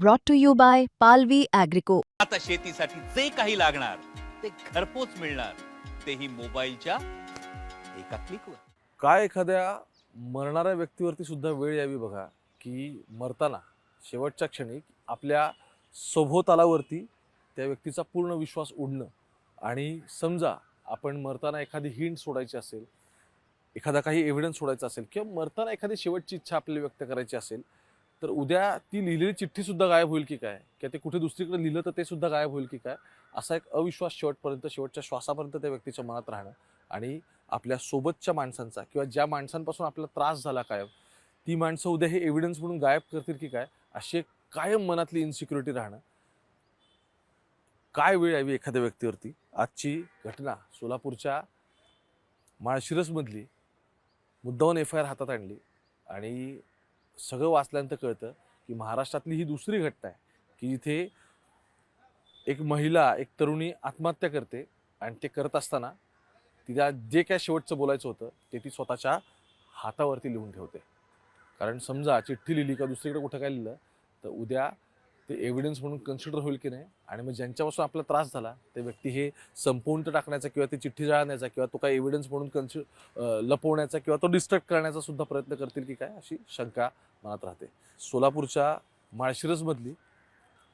brought to you by Palvi Agrico. आता शेतीसाठी जे काही लागणार ते घरपोच मिळणार, तेही मोबाईलच्या एका क्लिकवर. काय एखाद्या मरणाऱ्या व्यक्तीवरती सुद्धा वेळ यावी बघा, की मरताना शेवटच्या क्षणी आपल्या सभोवतालावरती त्या व्यक्तीचा पूर्ण विश्वास उडणं. आणि समजा आपण मरताना एखादी हिंट सोडायची असेल, एखादा काही एव्हिडन्स सोडायचा असेल, किंवा मरताना एखादी शेवटची इच्छा आपल्याला व्यक्त करायची असेल, तर उद्या ती लिहिलेली चिठ्ठीसुद्धा गायब होईल की काय, किंवा ते कुठे दुसरीकडे लिहिलं तर ते सुद्धा गायब होईल की काय, असा एक अविश्वास शेवटपर्यंत, शेवटच्या श्वासापर्यंत त्या व्यक्तीच्या मनात राहणं. आणि आपल्या सोबतच्या माणसांचा किंवा ज्या माणसांपासून आपल्याला त्रास झाला कायम, ती माणसं उद्या हे एव्हिडन्स म्हणून गायब करतील की काय, अशी एक कायम मनातली इन्सिक्युरिटी राहणं. काय वेळ यावी एखाद्या व्यक्तीवरती. आजची घटना सोलापूरच्या माळशिरसमधली मुद्दामून FIR हातात आणली आणि सगळं वाचल्यानंतर कळतं की महाराष्ट्रातली ही दुसरी घटना आहे की जिथे एक महिला, एक तरुणी आत्महत्या करते आणि ते करत असताना तिला जे काय शेवटचं बोलायचं होतं ते ती स्वतःच्या हातावरती लिहून ठेवते. कारण समजा चिठ्ठी लिहिली का दुसरीकडे कुठं काय लिहिलं तर उद्या ते एव्हिडन्स म्हणून कन्सिडर होईल की नाही, आणि मग ज्यांच्यापासून आपला त्रास झाला ते व्यक्ती हे संपवून तर टाकण्याचा किंवा ती चिठ्ठी जाळण्याचा किंवा तो काय एव्हिडन्स म्हणून लपवण्याचा किंवा तो डिस्ट्रॅक्ट करण्याचा सुद्धा प्रयत्न करतील की काय, अशी शंका मनात राहते. सोलापूरच्या माळशिरसमधली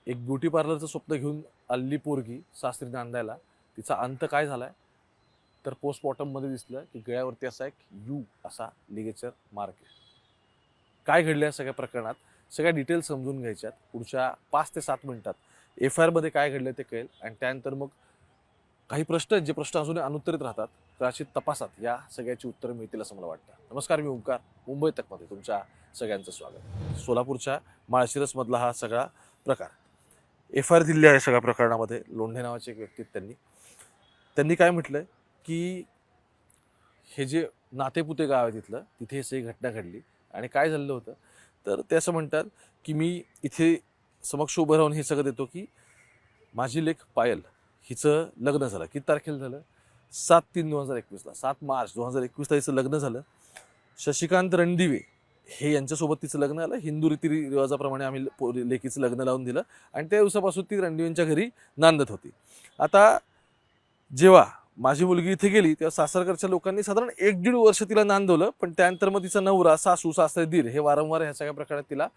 एक ब्युटी पार्लरचं स्वप्न घेऊन आलेली पोरगी सासरी नांदायला, तिचा अंत काय झालाय तर पोस्टमॉर्टममध्ये दिसलं की गळ्यावरती असा एक यू असा लिगेचर मार्क आहे. काय घडलं या सगळ्या प्रकरणात, सगळ्या डिटेल्स समजून घ्यायच्यात. पुढच्या 5 ते 7 मिनिटात FIR मध्ये काय घडलं ते कळेल, आणि त्यानंतर मग काही प्रश्न आहेत जे प्रश्न अजूनही अनुत्तरित राहतात, कदाचित तपासात या सगळ्याची उत्तरं मिळतील असं मला वाटतं. नमस्कार, मी ओंकार, मुंबई तकमध्ये तुमच्या सगळ्यांचं स्वागत. सोलापूरच्या माळशिरसमधला हा सगळा प्रकार, FIR दिली आहे सगळ्या प्रकरणामध्ये. लोंढे नावाचे एक व्यक्ती, त्यांनी काय म्हटलंय की हे जे नातेपुते गाव आहे तिथलं, तिथे ही सगळी घटना घडली. आणि काय झालं होतं तर ते असं म्हणतात की मी इथे समक्ष उभं राहून हे सगळं देतो की माझी लेक पायल हिचं लग्न झालं. किती तारखेला झालं? 7/3/2021ला, 7 मार्च 2021ला हिचं लग्न झालं. शशिकांत रणदिवे हे यांच्यासोबत तिचं लग्न झालं. हिंदू रीतिरिवाजाप्रमाणे आम्ही लेकीचं लग्न लावून दिलं आणि त्या दिवसापासून ती रणदिवेंच्या घरी नांदत होती. आता जेव्हा माझी मुलगी इथे गेली तेव्हा सासरकडच्या लोकांनी साधारण 1-1.5 वर्ष तिला नांदवलं, पण त्यानंतर मग तिचा नवरा, सासू, सासरे, दीर हे वारंवार ह्या सगळ्या प्रकारात तिला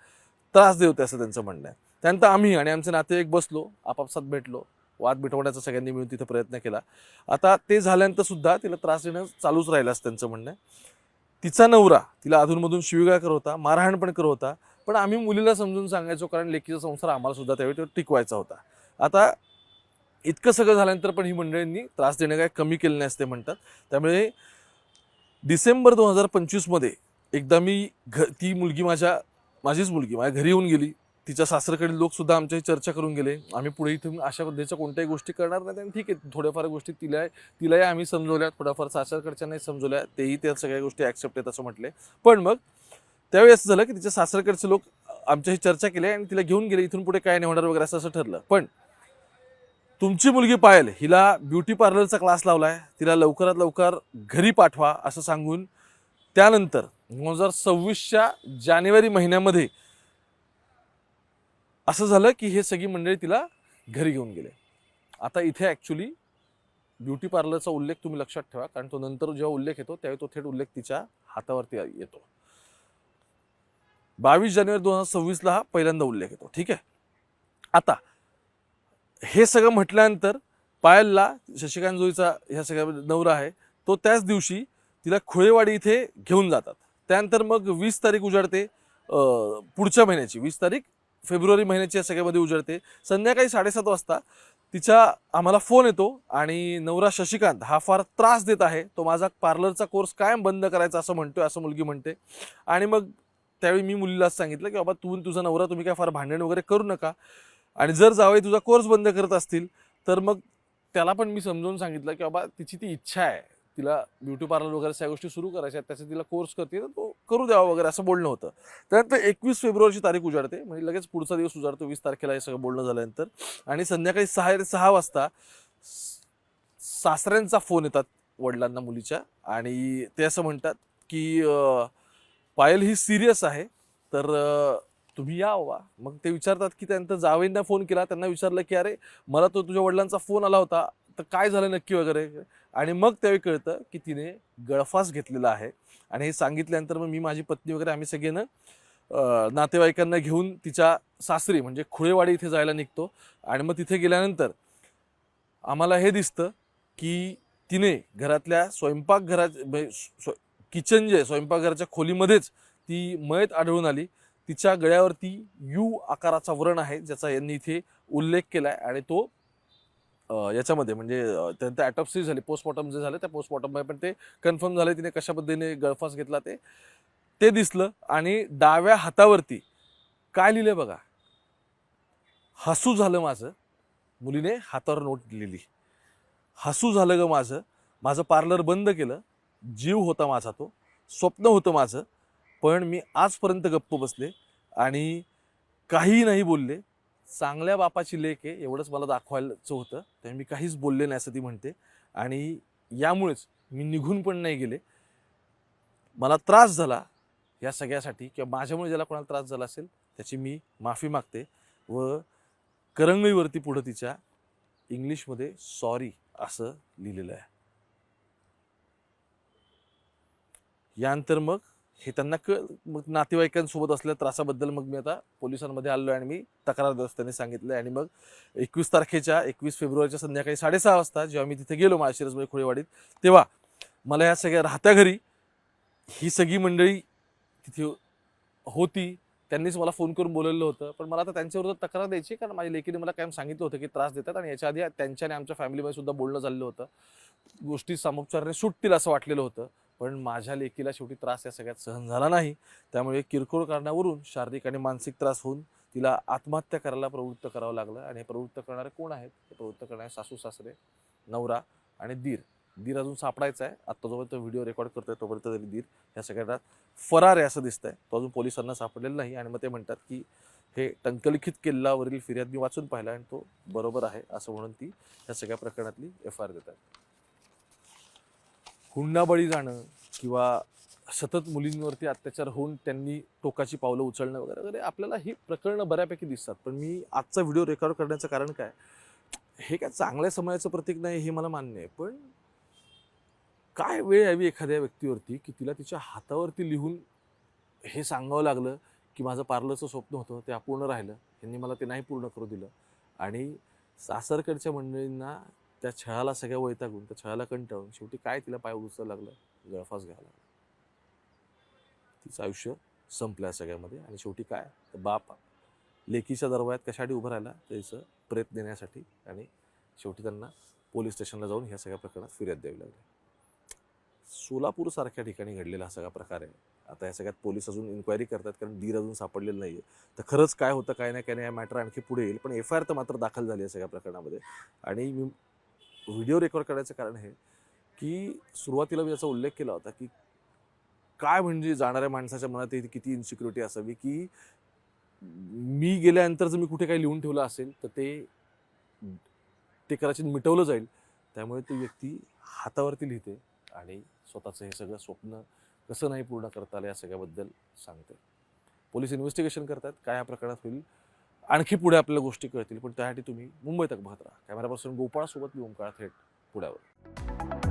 त्रास देत होते असं त्यांचं म्हणणं आहे. त्यानंतर आम्ही आणि आमचे नातेवाईक बसलो, आपापसात भेटलो, वाद मिटवण्याचा सगळ्यांनी मिळून तिथे प्रयत्न केला. आता ते झाल्यानंतर सुद्धा तिला त्रास देणं चालूच राहिलं असं त्यांचं म्हणणं आहे. तिचा नवरा तिला अधूनमधून शिवीगाळ करत होता, मारहाण पण करत होता, पण आम्ही मुलीला समजून सांगायचो कारण लेकीचा संसार आम्हाला सुद्धा त्यावेळी टिकवायचा होता. आता इतकं सगळं झाल्यानंतर पण ही मंडळींनी त्रास देणं काय कमी केलं नाही असते म्हणतात. त्यामुळे डिसेंबर 2025मध्ये एकदा मी ती मुलगी माझीच मुलगी माझ्या घरी येऊन गेली. तिच्या सासरकडील लोकसुद्धा आमच्याशी चर्चा करून गेले. आम्ही पुढे इथून अशा पद्धतीच्या कोणत्याही गोष्टी करणार नाही, आणि ठीक आहे थोड्याफार गोष्टी तिलाही आम्ही समजवल्या, थोड्याफार सासरकडच्यांनाही समजवल्या, तेही त्या सगळ्या गोष्टी ॲक्सेप्ट आहेत असं म्हटले. पण मग त्यावेळी असं झालं की तिच्या सासरकडचे लोक आमच्याशी चर्चा केली आणि तिला घेऊन गेले, इथून पुढे काय नाही होणार वगैरे असं ठरलं. पण तुमची मुलगी पायल हिला ब्युटी पार्लरचा क्लास लावलाय, तिला लवकरात लवकर घरी पाठवा असं सांगून त्यानंतर 2026च्या जानेवारी महिन्यामध्ये असं झालं की हे सगळी मंडळी तिला घरी घेऊन गेले. आता इथे ॲक्च्युली ब्युटी पार्लरचा उल्लेख तुम्ही लक्षात ठेवा, कारण तो नंतर जेव्हा उल्लेख येतो त्यावेळी तो थेट उल्लेख तिच्या हातावरती येतो. 22 जानेवारी 2026ला हा पहिल्यांदा उल्लेख येतो. ठीक आहे. आता हे सगळं म्हटल्यानंतर पायलला शशिकांत जोईचा ह्या सगळ्या नवरा आहे तो त्याच दिवशी तिला खुळेवाडी इथे घेऊन जातात. त्यानंतर मग 20 तारीख उजाडते, पुढच्या महिन्याची 20 तारीख फेब्रुवारी महिन्याची या सगळ्यामध्ये उजाडते. संध्याकाळी 7:30 वाजता तिचा आम्हाला फोन येतो आणि नवरा शशिकांत हा फार त्रास देत आहे, तो माझा पार्लरचा कोर्स कायम बंद करायचा असं म्हणतोय, असं मुलगी म्हणते. आणि मग त्यावेळी मी मुलीला सांगितलं की बाबा तू तुझा नवरा तुम्ही काय फार भांडण वगैरे करू नका, आणि जर जावई तुझा कोर्स बंद करत असतील तर मग त्याला पण मी समजावून सांगितलं की बाबा तिची ती इच्छा आहे, तिला ब्युटी पार्लर वगैरे सगळ्या गोष्टी सुरू करायच्या आहेत, त्याचा तिला कोर्स करते तर तो करू द्यावा वगैरे असं बोलणं होतं. त्यानंतर 21 फेब्रुवारीची तारीख उजाडते, म्हणजे लगेच पुढचा दिवस उजाडतो 20 तारखेला हे सगळं बोलणं झाल्यानंतर. आणि संध्याकाळी 6 वाजता सासऱ्यांचा फोन येतात वडिलांना मुलीच्या, आणि ते असं म्हणतात की पायल ही सिरियस आहे, तर तुम्ही या बाबा. मग ते विचारतात की त्यांचं जावईंना फोन केला, त्यांना विचारलं की अरे मला तो तुझ्या वडिलांचा फोन आला होता, तर काय झालं नक्की वगैरे. आणि मग त्यावेळी कळतं की तिने गळफास घेतलेला आहे. आणि हे सांगितल्यानंतर मग मी, माझी पत्नी वगैरे आम्ही सगळे ना नातेवाईकांना घेऊन तिच्या सासरी म्हणजे खुळेवाडी इथे जायला निघतो. आणि मग तिथे गेल्यानंतर आम्हाला हे दिसतं की तिने घरातल्या स्वयंपाकघरात किचन जे स्वयंपाकघराच्या खोलीमध्येच ती मयत आढळून आली. तिच्या गळ्यावरती यू आकाराचा व्रण आहे, ज्याचा यांनी इथे उल्लेख केलाय. आणि तो याच्यामध्ये म्हणजे त्यांचं ॲटॉप्सी झाली, पोस्टमॉर्टम जे झालं त्या पोस्टमॉर्टममध्ये पण ते कन्फर्म झालं तिने कशा पद्धतीने गळफास घेतला ते ते दिसलं. आणि डाव्या हातावरती काय लिहिलंय बघा, हसू झालं माझं. मुलीने हातावर नोट लिहिली, हसू झालं ग माझं, माझं पार्लर बंद केलं, जीव होता माझा तो, स्वप्न होतं माझं, पण मी आजपर्यंत गप्प बसले आणि काहीही नाही बोलले. चांगल्या बापाची लेक आहे एवढंच मला दाखवायचं होतं, त्यामुळे मी काहीच बोलले नाही असं ती म्हणते. आणि यामुळेच मी निघून पण नाही गेले. मला त्रास झाला या सगळ्यासाठी, किंवा माझ्यामुळे ज्याला कोणाला त्रास झाला असेल त्याची मी माफी मागते. व करंगळीवरती पुढं तिच्या इंग्लिशमध्ये सॉरी असं लिहिलेलं आहे. यानंतर मग हे त्यांना मग नातेवाईकांसोबत असलेल्या त्रासाबद्दल मग मी आता पोलिसांमध्ये आलो आणि मी तक्रार त्यांनी सांगितलं. आणि मग 21 फेब्रुवारीच्या संध्याकाळी 6:30 वाजता जेव्हा मी तिथे गेलो माळशिरसमध्ये खुळेवाडीत, तेव्हा मला या सगळ्या राहत्या घरी ही सगळी मंडळी तिथे होती. त्यांनीच मला फोन करून बोलवलेलं होतं. पण मला आता त्यांच्याविरोधात तक्रार द्यायची, कारण माझ्या लेकीने मला कायम सांगितलं होतं की त्रास देतात. आणि याच्या आधी त्यांच्या आणि आमच्या फॅमिलीमध्ये सुद्धा बोलणं झालेलं होतं, गोष्टी सामोपचाराने सुटतील असं वाटलेलं होतं. पण माझ्या लेकीला शेवटी त्रास या सगळ्यात सहन झाला नाही. त्यामुळे किरकोळ कारणावरून शारीरिक आणि मानसिक त्रास होऊन तिला आत्महत्या करायला प्रवृत्त करावं लागलं. आणि हे प्रवृत्त करणारे कोण आहेत? हे प्रवृत्त करणारे सासू सासरे, नवरा आणि दीर. दीर अजून सापडायचा आहे. आत्ता जोपर्यंत व्हिडिओ रेकॉर्ड करतोय तोपर्यंत तरी दीर या सगळ्यात फरार आहे असं दिसतंय. तो अजून पोलिसांना सापडलेला नाही. आणि मग ते म्हणतात की हे टंकलिखित किल्लावरील फिर्याद मी वाचून पाहिला आणि तो बरोबर आहे असं म्हणून ती या सगळ्या प्रकरणातली FIR देतात. हुंडाबळी जाणं किंवा सतत मुलींवरती अत्याचार होऊन त्यांनी टोकाची पावलं उचलणं वगैरे वगैरे आपल्याला ही प्रकरणं बऱ्यापैकी दिसतात. पण मी आजचा व्हिडिओ रेकॉर्ड करण्याचं कारण काय, हे काय चांगल्या समयाचं प्रतीक नाही हे मला मान्य आहे. पण काय वेळ यावी एखाद्या व्यक्तीवरती की तिला तिच्या हातावरती लिहून हे सांगावं लागलं की माझं पार्लरचं स्वप्न होतं ते अपूर्ण राहिलं, यांनी मला ते नाही पूर्ण करू दिलं. आणि सासरकडच्या मंडळींना त्या छळाला सगळ्या वैतागून, त्या छळाला कंटाळून शेवटी काय तिला पाय उचलायला लागलं, गळफास घ्यायला लागला. तिचं आयुष्य संपलं सगळ्यामध्ये. आणि शेवटी काय, तर बाप लेकीच्या दरवाजात कशासाठी उभं राहिला, त्याचं प्रेत देण्यासाठी. आणि शेवटी त्यांना पोलीस स्टेशनला जाऊन ह्या सगळ्या प्रकरणात फिर्याद द्यावी लागली. सोलापूरसारख्या ठिकाणी घडलेला हा सगळा प्रकार आहे. आता या सगळ्यात पोलीस अजून इन्क्वायरी करतात, कारण दीर अजून सापडलेलं नाही आहे. तर खरंच काय होतं काय नाही काय नाही, हा मॅटर आणखी पुढे येईल. पण FIR तर मात्र दाखल झाली आहे सगळ्या प्रकरणामध्ये. आणि मी व्हिडिओ रेकॉर्ड करायचं कारण हे की सुरुवातीला मी याचा उल्लेख केला होता की काय म्हणजे जाणाऱ्या माणसाच्या मनात किती इन्सिक्युरिटी असावी की मी गेल्यानंतर जर मी कुठे काही लिहून ठेवलं असेल तर ते कदाचित मिटवलं जाईल. त्यामुळे ती व्यक्ती हातावरती लिहिते आणि स्वतःचं हे सगळं स्वप्न कसं नाही पूर्ण करता आलं या सगळ्याबद्दल सांगते. पोलीस इन्व्हेस्टिगेशन करतात, काय या प्रकरणात होईल आणखी पुढे आपल्याला गोष्टी कळतील. पण त्यासाठी तुम्ही मुंबई तक बघत राहा. कॅमेरा पर्सन गोपाळसोबत मी ओंकार थेट पुण्यावर.